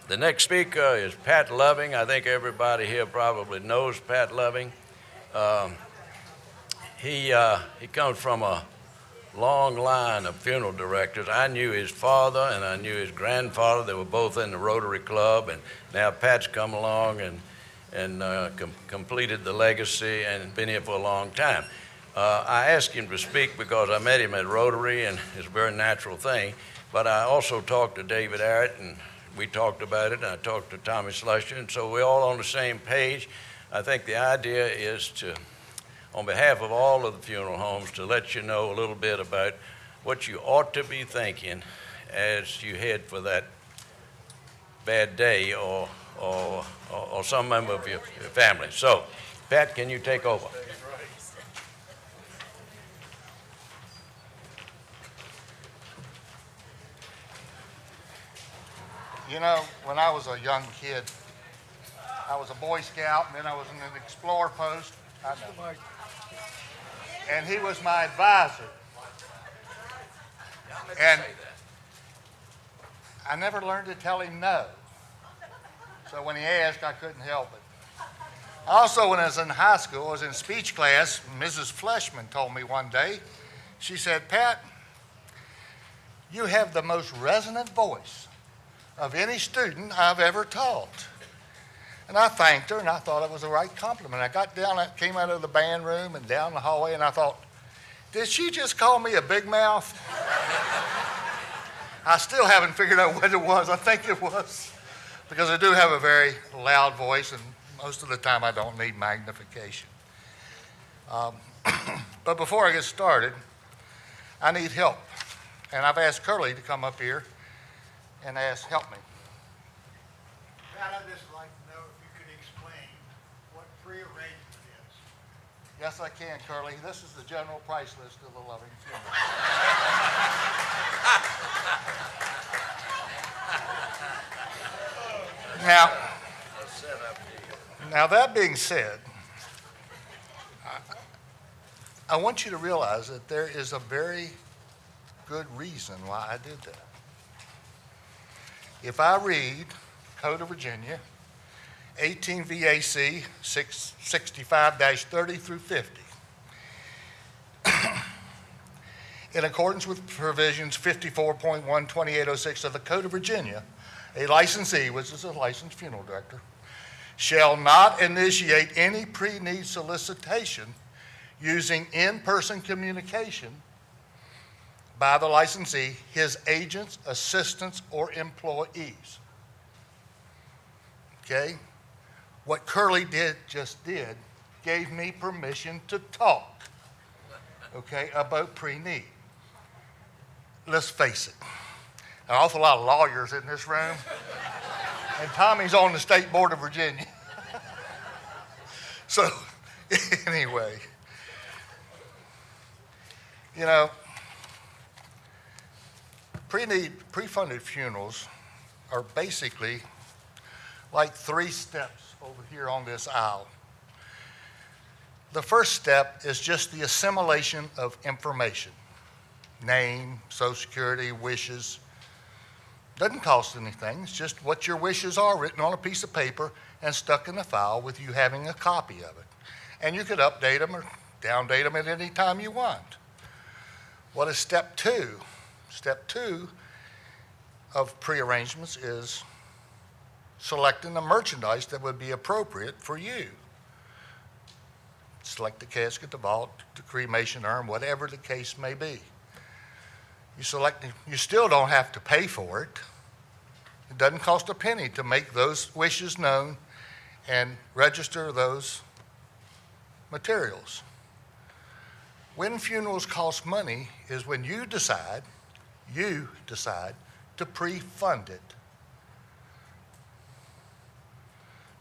The next speaker is Pat Loving. I think everybody here probably knows Pat Loving. Um, he comes from a long line of funeral directors. I knew his father and I knew his grandfather. They were both in the Rotary Club, and now Pat's come along and completed the legacy and been here for a long time. I asked him to speak because I met him at Rotary, and it's a very natural thing. But I also talked to David Arrett, and we talked about it, and I talked to Tommy Slusher, and so we're all on the same page. I think the idea is to, on behalf of all of the funeral homes, to let you know a little bit about what you ought to be thinking as you head for that bad day or some member of your family. So, Pat, can you take over? You know, when I was a young kid, I was a Boy Scout, and then I was in an Explorer post. I know. And he was my advisor. And I never learned to tell him no. So when he asked, I couldn't help it. Also, when I was in high school, I was in speech class. Mrs. Fleshman told me one day, she said, "Pat, you have the most resonant voice of any student I've ever taught." And I thanked her, and I thought it was the right compliment. I got down, I came out of the band room and down the hallway, and I thought, did she just call me a big mouth? I still haven't figured out what it was. I think it was, because I do have a very loud voice, and most of the time I don't need magnification. But before I get started, I need help. And I've asked Curly to come up here and help me. Pat, I'd just like to know if you could explain what prearrangement is. Yes, I can, Curly. This is the general price list of the Loving Funeral. Now, that being said, I want you to realize that there is a very good reason why I did that. If I read Code of Virginia, 18 VAC 665-30 through 50, in accordance with provisions 54.1, 2806 of the Code of Virginia, a licensee, which is a licensed funeral director, shall not initiate any pre-need solicitation using in-person communication by the licensee, his agents, assistants, or employees. Okay? What Curly just did gave me permission to talk, okay, about pre-need. Let's face it, an awful lot of lawyers in this room, and Tommy's on the State Board of Virginia. So, anyway, you know, prefunded funerals are basically like 3 steps over here on this aisle. The first step is just the assimilation of information. Name, Social Security, wishes. Doesn't cost anything. It's just what your wishes are written on a piece of paper and stuck in the file with you having a copy of it. And you could update them or downdate them at any time you want. What is step 2? Step 2 of prearrangements is selecting the merchandise that would be appropriate for you. Select the casket, the vault, the cremation urn, whatever the case may be. You select, you still don't have to pay for it. It doesn't cost a penny to make those wishes known and register those materials. When funerals cost money is when you decide to pre-fund it.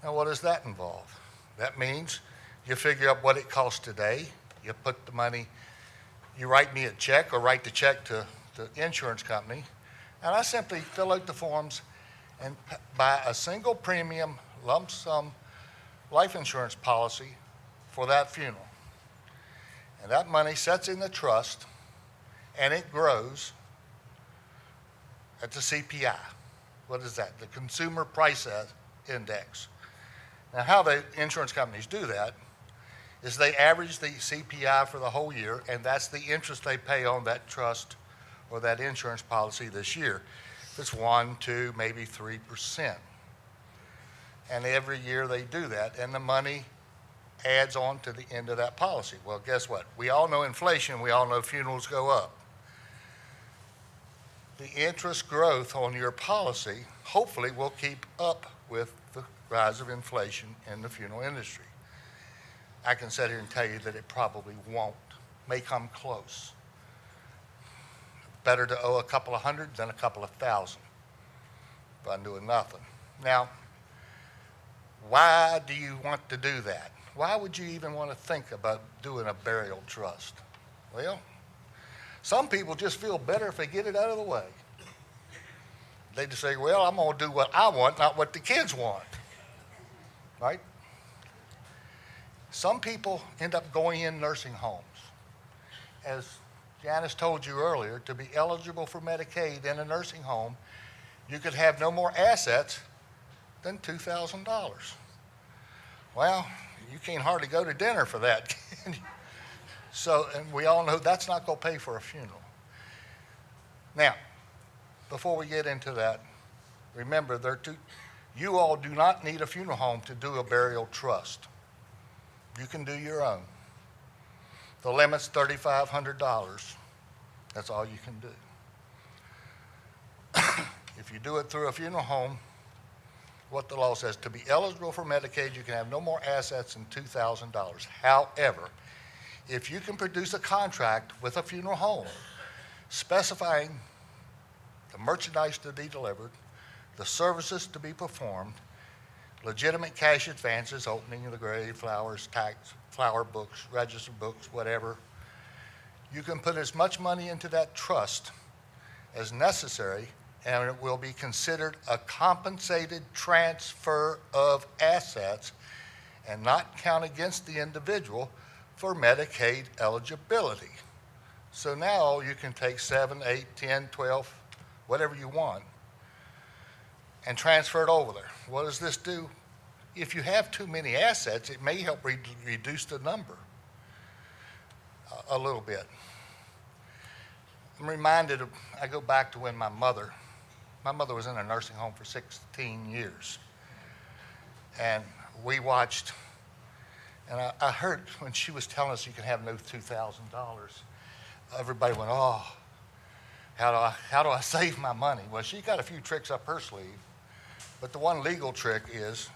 Now, what does that involve? That means you figure out what it costs today, you put the money, you write me a check or write the check to the insurance company, and I simply fill out the forms and buy a single premium lump sum life insurance policy for that funeral. And that money sits in the trust and it grows at the CPI, What is that? The Consumer Price Index. Now, how the insurance companies do that is they average the CPI for the whole year, and that's the interest they pay on that trust or that insurance policy this year. If it's 1, 2, maybe 3%. And every year they do that, and the money adds on to the end of that policy. Well, guess what? We all know inflation. We all know funerals go up. The interest growth on your policy hopefully will keep up with the rise of inflation in the funeral industry. I can sit here and tell you that it probably won't. May come close. Better to owe a couple of hundred than a couple of thousand by doing nothing. Now, why do you want to do that? Why would you even want to think about doing a burial trust? Well, some people just feel better if they get it out of the way. They just say, well, I'm going to do what I want, not what the kids want. Right? Some people end up going in nursing homes. As Janice told you earlier, to be eligible for Medicaid in a nursing home, you could have no more assets than $2,000. Well, you can't hardly go to dinner for that. So, and we all know that's not going to pay for a funeral. Now, before we get into that, remember, you all do not need a funeral home to do a burial trust. You can do your own. The limit's $3,500. That's all you can do. If you do it through a funeral home, what the law says, to be eligible for Medicaid, you can have no more assets than $2,000. However, if you can produce a contract with a funeral home specifying the merchandise to be delivered, the services to be performed, legitimate cash advances, opening of the grave, flowers, tax, flower books, register books, whatever, you can put as much money into that trust as necessary, and it will be considered a compensated transfer of assets and not count against the individual for Medicaid eligibility. So now you can take 7, 8, 10, 12, whatever you want, and transfer it over there. What does this do? If you have too many assets, it may help reduce the number a little bit. I'm reminded of, I go back to when my mother was in a nursing home for 16 years. And we watched, and I heard when she was telling us you could have no $2,000, everybody went, oh, how do I save my money? Well, she got a few tricks up her sleeve, but the one legal trick is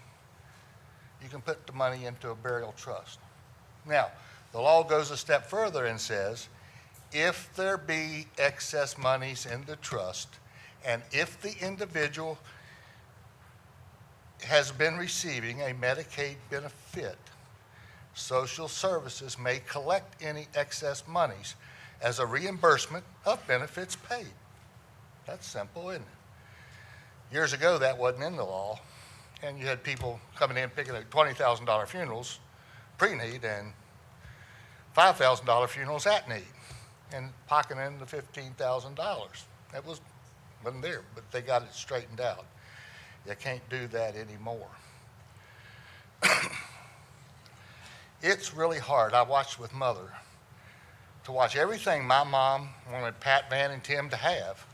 you can put the money into a burial trust. Now, the law goes a step further and says, if there be excess monies in the trust, and if the individual has been receiving a Medicaid benefit, social services may collect any excess monies as a reimbursement of benefits paid. That's simple, isn't it? Years ago, that wasn't in the law, and you had people coming in picking up $20,000 funerals pre-need and $5,000 funerals at need, and pocketing the $15,000. That wasn't there, but they got it straightened out. You can't do that anymore. It's really hard. I watched with Mother to watch everything my mom wanted Pat, Van, and Tim to have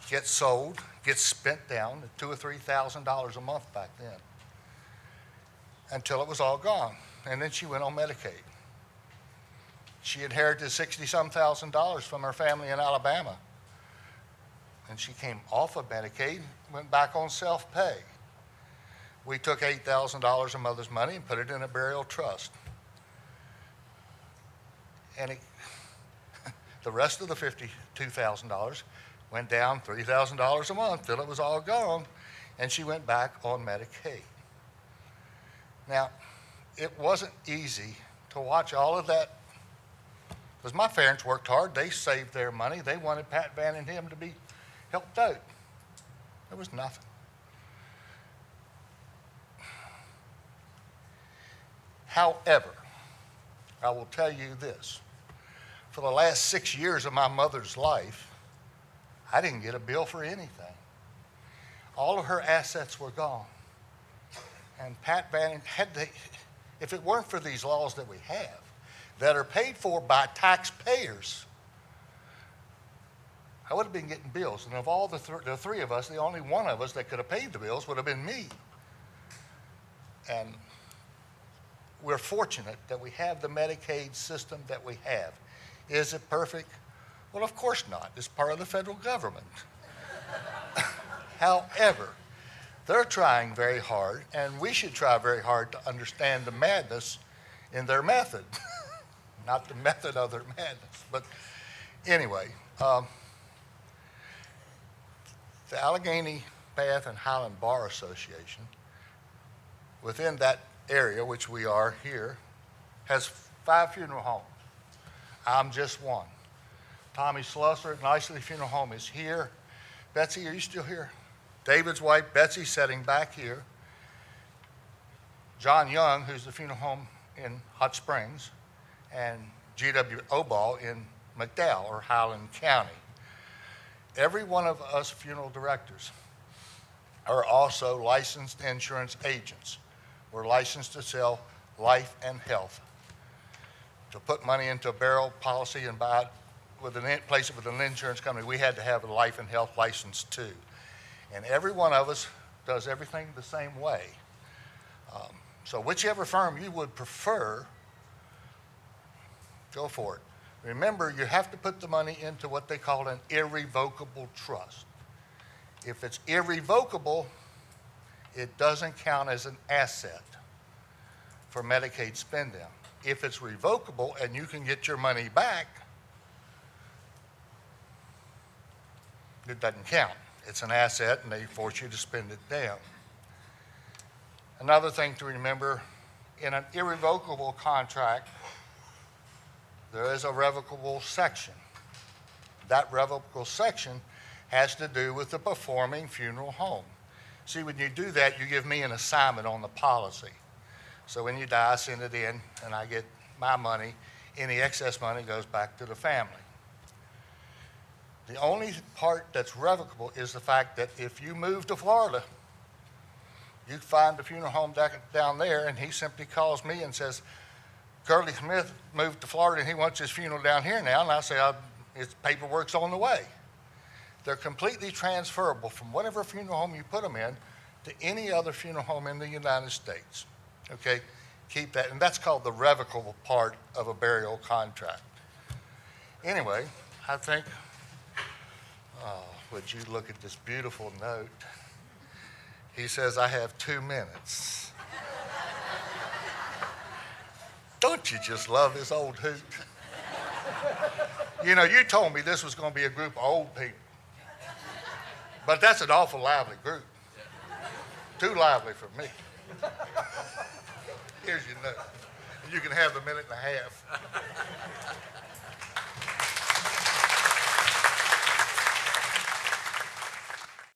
get sold, get spent down to $2,000 or $3,000 a month back then, until it was all gone. And then she went on Medicaid. She inherited $60-some thousand from her family in Alabama. And she came off of Medicaid, went back on self-pay. We took $8,000 of Mother's money and put it in a burial trust. And the rest of the $52,000 went down $3,000 a month till it was all gone, and she went back on Medicaid. Now, it wasn't easy to watch all of that, because my parents worked hard. They saved their money. They wanted Pat, Van, and him to be helped out. There was nothing. However, I will tell you this. For the last 6 years of my mother's life, I didn't get a bill for anything. all of her assets were gone. And Pat Bannon if it weren't for these laws that we have, that are paid for by taxpayers, I would have been getting bills. And of all the three of us, the only one of us that could have paid the bills would have been me. And we're fortunate that we have the Medicaid system that we have. Is it perfect? Well, of course not. It's part of the federal government. However, they're trying very hard, and we should try very hard to understand the madness in their method. Not the method of their madness. But anyway, the Allegheny Bath and Highland Bar Association, within that area, which we are here, has 5 funeral homes. I'm just one. Tommy Slusser at Nicely Funeral Home is here. Betsy, are you still here? David's wife, Betsy, sitting back here. John Young, who's the funeral home in Hot Springs, and G.W. Obal in McDowell, or Highland County. Every one of us funeral directors are also licensed insurance agents. We're licensed to sell life and health. To put money into a burial policy and buy it, place it with an insurance company, we had to have a life and health license too. And every one of us does everything the same way. So whichever firm you would prefer, go for it. Remember, you have to put the money into what they call an irrevocable trust. If it's irrevocable, it doesn't count as an asset for Medicaid spend down. If it's revocable and you can get your money back, it doesn't count. It's an asset and they force you to spend it down. Another thing to remember, in an irrevocable contract, there is a revocable section. That revocable section has to do with the performing funeral home. See, when you do that, you give me an assignment on the policy. So when you die, I send it in and I get my money. Any excess money goes back to the family. The only part that's revocable is the fact that if you move to Florida, you find the funeral home down there and he simply calls me and says, Curly Smith moved to Florida and he wants his funeral down here now, and I say, his paperwork's on the way. They're completely transferable from whatever funeral home you put them in to any other funeral home in the United States. Okay, keep that, and that's called the revocable part of a burial contract. Anyway, I think, would you look at this beautiful note? He says, I have 2 minutes. Don't you just love this old hoot? You know, you told me this was going to be a group of old people. But that's an awful lively group. Too lively for me. Here's your note. You can have a minute and a half.